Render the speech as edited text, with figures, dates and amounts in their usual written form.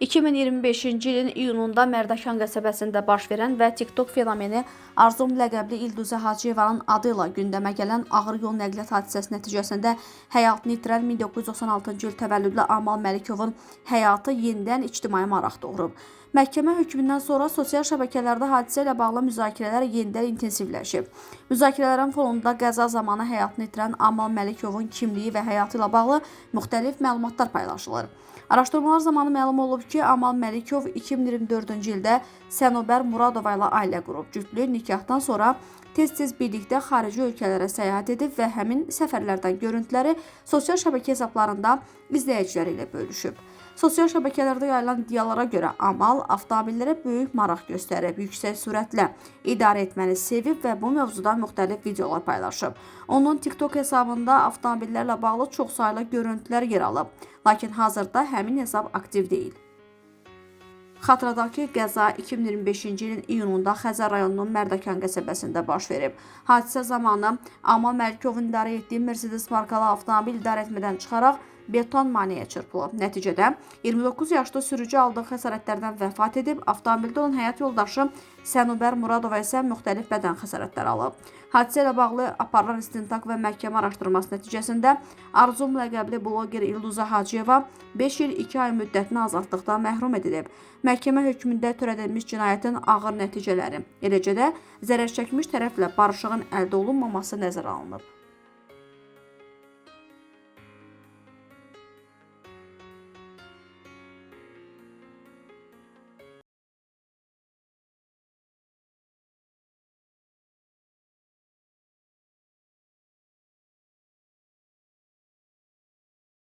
2025-ci ilin iyununda Mərdəkan qəsəbəsində baş verən və TikTok fenomeni Arzum ləqəbli İldüzə Hacıyevanın adı ilə gündəmə gələn ağır yol nəqliyyat hadisəsi nəticəsində həyatını itirən 1996-cı il təvəllüdlü Amal Məlikovun həyatı yenidən ictimai maraq doğurub. Məhkəmə hökmündən sonra sosial şəbəkələrdə hadisə ilə bağlı müzakirələr yenidən intensivləşib. Müzakirələrin fonunda qəza zamanı həyatını itirən Amal Məlikovun kimliyi və həyatı ilə bağlı müxtəlif məlumatlar paylaşılır. Araşdırmalar zamanı məlum olub ki, Amal Məlikov 2024-cü ildə Sənubər Muradova ilə ailə qurub. Cütlük nikahdan sonra tez-tez birlikdə xarici ölkələrə səyahət edib və həmin səfərlərdən görüntüləri sosial şəbəkə hesablarında izləyiciləri ilə bölüşüb. Sosial şəbəkələrdə yayılan iddialara görə Amal avtomobillərə böyük maraq göstərib, yüksək sürətlə idarə etməni sevib və bu mövzuda müxtəlif videolar paylaşıb. Onun TikTok hesabında avtomobillərlə bağlı çoxsaylı görüntülər yer alıb, lakin hazırda həmin hesab aktiv deyil. Xatırladaq ki, qəza 2025-ci ilin iyununda Xəzər rayonunun Mərdəkan qəsəbəsində baş verib. Hadisə zamanı Amal Məlikovun idarə etdiyi Mercedes markalı avtomobil idarə etmədən çıxaraq beton maneəyə çırpılıb. Nəticədə 29 yaşlı sürücü aldığı xəsarətlərdən vəfat edib, avtomobildə olan həyat yoldaşı Sənubər Muradova isə müxtəlif bədən xəsarətləri alıb. Hadisə ilə bağlı aparılan istintaq və məhkəmə araşdırması nəticəsində Arzum ləqəbli bloger İldüzə Hacıyeva 5 il 2 ay müddətinə azadlıqdan məhrum edilib. Məhkəmə hökmündə törədilmiş cinayətin ağır nəticələri, eləcə də zərər çəkmiş tərəflə barışığın əldə olunmaması nəzərə alınıb.